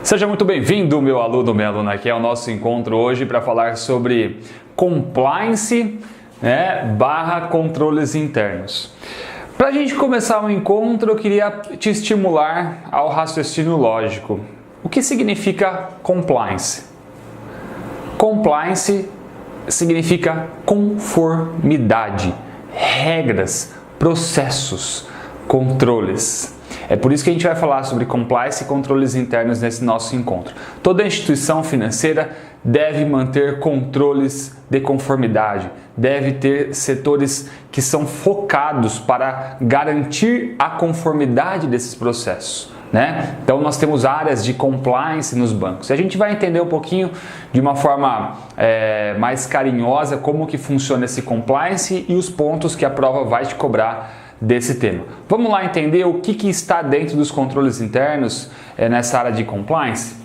Seja muito bem-vindo, meu aluno, minha aluna. Aqui é o nosso encontro hoje para falar sobre compliance, barra controles internos. Para a gente começar o encontro, eu queria te estimular ao raciocínio lógico. O que significa compliance? Compliance significa conformidade, regras, processos, controles. É por isso que a gente vai falar sobre compliance e controles internos nesse nosso encontro. Toda instituição financeira deve manter controles de conformidade, deve ter setores que são focados para garantir a conformidade desses processos. Então nós temos áreas de compliance nos bancos. E a gente vai entender um pouquinho de uma forma mais carinhosa como que funciona esse compliance e os pontos que a prova vai te cobrar desse tema. Vamos lá entender o que está dentro dos controles internos nessa área de compliance?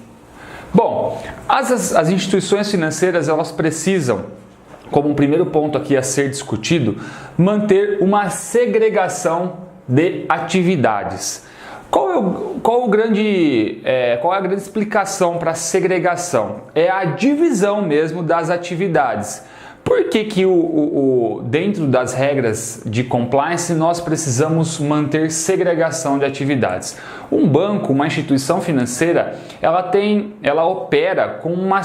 Bom, as instituições financeiras elas precisam, como um primeiro ponto aqui a ser discutido, manter uma segregação de atividades. Qual a grande explicação para a segregação? É a divisão mesmo das atividades. Por que dentro das regras de compliance nós precisamos manter segregação de atividades? Um banco, uma instituição financeira, ela opera com uma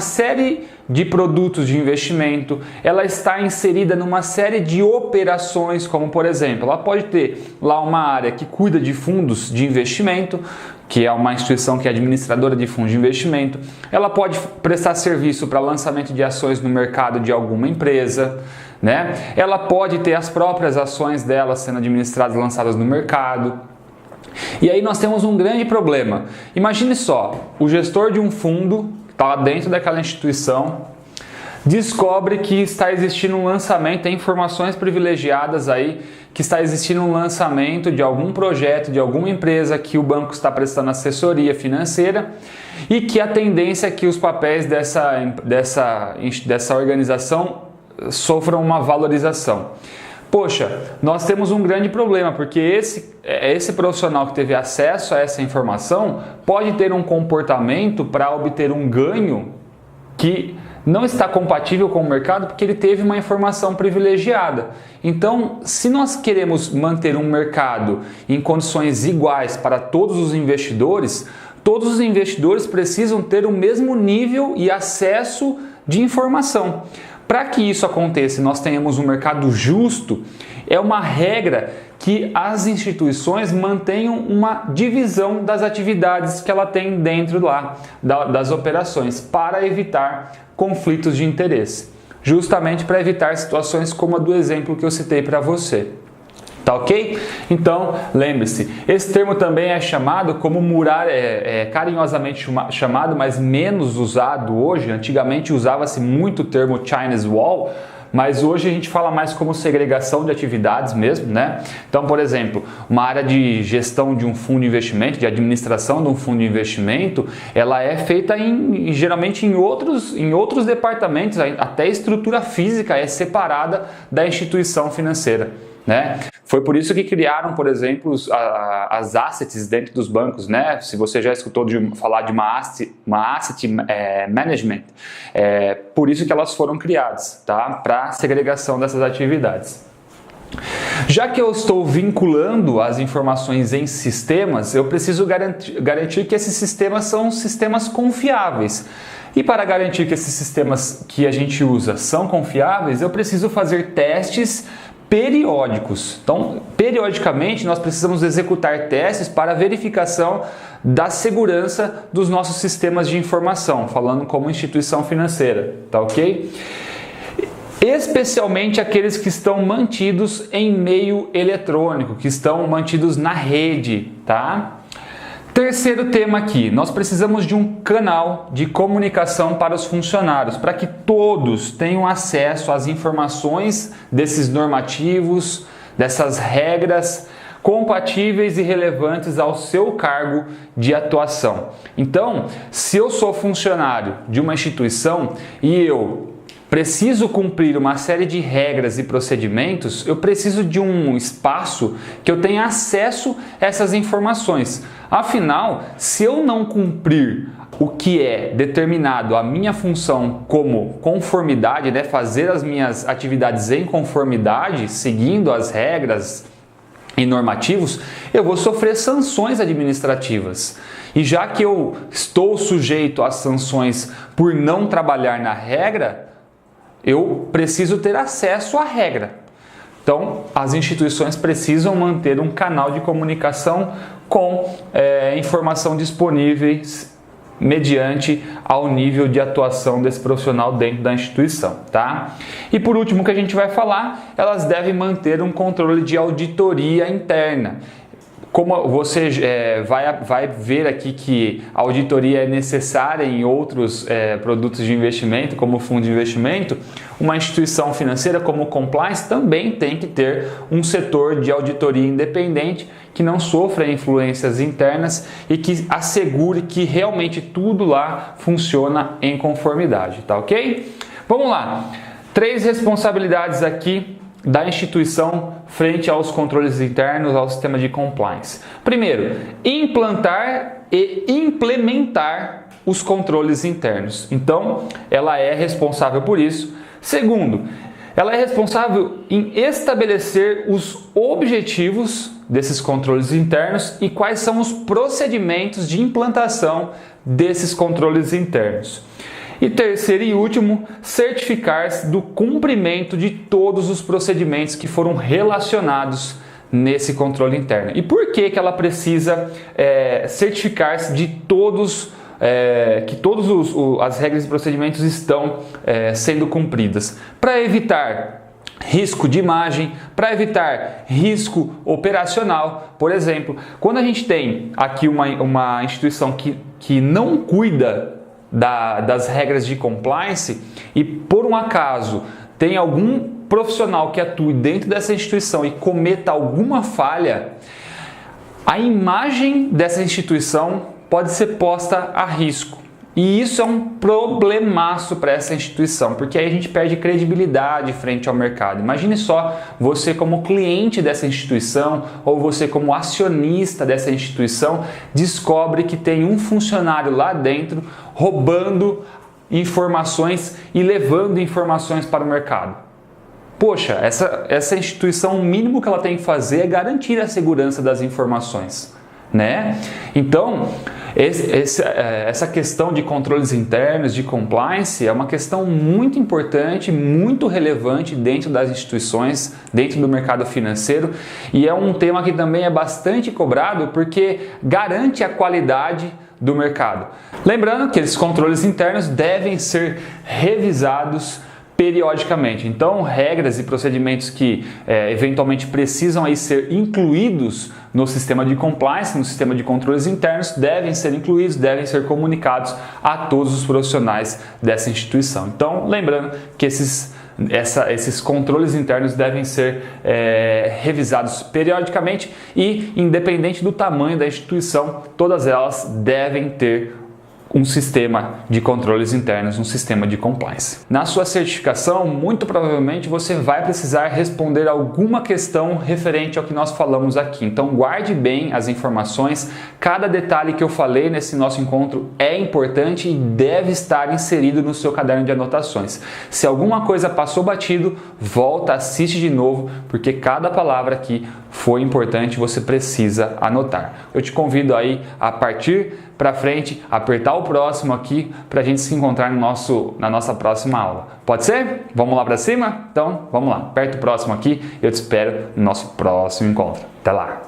série de produtos de investimento, ela está inserida numa série de operações, como por exemplo, ela pode ter lá uma área que cuida de fundos de investimento, que é uma instituição que é administradora de fundos de investimento, ela pode prestar serviço para lançamento de ações no mercado de alguma empresa, Ela pode ter as próprias ações dela sendo administradas e lançadas no mercado. E aí nós temos um grande problema. Imagine só, o gestor de um fundo está lá dentro daquela instituição, descobre que está existindo um lançamento, tem informações privilegiadas aí, que está existindo um lançamento de algum projeto, de alguma empresa que o banco está prestando assessoria financeira e que a tendência é que os papéis dessa organização sofram uma valorização. Poxa, nós temos um grande problema, porque esse profissional que teve acesso a essa informação pode ter um comportamento para obter um ganho que não está compatível com o mercado porque ele teve uma informação privilegiada. Então, se nós queremos manter um mercado em condições iguais para todos os investidores precisam ter o mesmo nível e acesso de informação. Para que isso aconteça e nós tenhamos um mercado justo, é uma regra que as instituições mantenham uma divisão das atividades que ela tem dentro das operações para evitar conflitos de interesse, justamente para evitar situações como a do exemplo que eu citei para você. Tá ok? Então, lembre-se, esse termo também é chamado como carinhosamente chamado, mas menos usado hoje. Antigamente usava-se muito o termo Chinese Wall, mas hoje a gente fala mais como segregação de atividades mesmo, Então, por exemplo, uma área de gestão de um fundo de investimento, de administração de um fundo de investimento, ela é feita geralmente em outros departamentos, até a estrutura física é separada da instituição financeira. Foi por isso que criaram, por exemplo, as assets dentro dos bancos, Se você já escutou falar de uma asset management, por isso que elas foram criadas, para segregação dessas atividades. Já que eu estou vinculando as informações em sistemas, eu preciso garantir que esses sistemas são sistemas confiáveis. E para garantir que esses sistemas que a gente usa são confiáveis, eu preciso fazer testes periódicos. Então, periodicamente, nós precisamos executar testes para verificação da segurança dos nossos sistemas de informação, falando como instituição financeira, tá ok? Especialmente aqueles que estão mantidos em meio eletrônico, que estão mantidos na rede, tá? Terceiro tema aqui, nós precisamos de um canal de comunicação para os funcionários, para que todos tenham acesso às informações desses normativos, dessas regras compatíveis e relevantes ao seu cargo de atuação. Então, se eu sou funcionário de uma instituição e eu preciso cumprir uma série de regras e procedimentos, eu preciso de um espaço que eu tenha acesso a essas informações. Afinal, se eu não cumprir o que é determinado a minha função como conformidade, né, fazer as minhas atividades em conformidade, seguindo as regras e normativos, eu vou sofrer sanções administrativas. E já que eu estou sujeito às sanções por não trabalhar na regra, eu preciso ter acesso à regra. Então, as instituições precisam manter um canal de comunicação com informação disponíveis mediante ao nível de atuação desse profissional dentro da instituição, tá? E por último, que a gente vai falar, elas devem manter um controle de auditoria interna. Como você vai ver aqui que a auditoria é necessária em outros produtos de investimento, como fundo de investimento, uma instituição financeira como o Compliance também tem que ter um setor de auditoria independente que não sofra influências internas e que assegure que realmente tudo lá funciona em conformidade, tá ok? Vamos lá, 3 responsabilidades aqui da instituição frente aos controles internos, ao sistema de compliance. Primeiro, implantar e implementar os controles internos. Então, ela é responsável por isso. Segundo, ela é responsável em estabelecer os objetivos desses controles internos e quais são os procedimentos de implantação desses controles internos. E terceiro e último, certificar-se do cumprimento de todos os procedimentos que foram relacionados nesse controle interno. E por que ela precisa certificar-se de todos, que todas as regras e procedimentos estão sendo cumpridas? Para evitar risco de imagem, para evitar risco operacional. Por exemplo, quando a gente tem aqui uma instituição que não cuida das regras de compliance e por um acaso tem algum profissional que atue dentro dessa instituição e cometa alguma falha, a imagem dessa instituição pode ser posta a risco. E isso é um problemaço para essa instituição, porque aí a gente perde credibilidade frente ao mercado. Imagine só você como cliente dessa instituição ou você como acionista dessa instituição descobre que tem um funcionário lá dentro roubando informações e levando informações para o mercado. Poxa, essa instituição, o mínimo que ela tem que fazer é garantir a segurança das informações, né? Então, essa questão de controles internos, de compliance, é uma questão muito importante, muito relevante dentro das instituições, dentro do mercado financeiro, e é um tema que também é bastante cobrado porque garante a qualidade do mercado. Lembrando que esses controles internos devem ser revisados periodicamente. Então, regras e procedimentos que eventualmente precisam aí ser incluídos no sistema de compliance, no sistema de controles internos, devem ser incluídos, devem ser comunicados a todos os profissionais dessa instituição. Então, lembrando que esses controles internos devem ser revisados periodicamente e, independente do tamanho da instituição, todas elas devem ter um sistema de controles internos, um sistema de compliance. Na sua certificação, muito provavelmente você vai precisar responder alguma questão referente ao que nós falamos aqui. Então guarde bem as informações, cada detalhe que eu falei nesse nosso encontro é importante e deve estar inserido no seu caderno de anotações. Se alguma coisa passou batido, volta, assiste de novo, porque cada palavra aqui foi importante, você precisa anotar. Eu te convido aí a partir para frente, apertar o próximo aqui para a gente se encontrar na nossa próxima aula. Pode ser? Vamos lá para cima? Então, vamos lá. Aperta o próximo aqui, eu te espero no nosso próximo encontro. Até lá!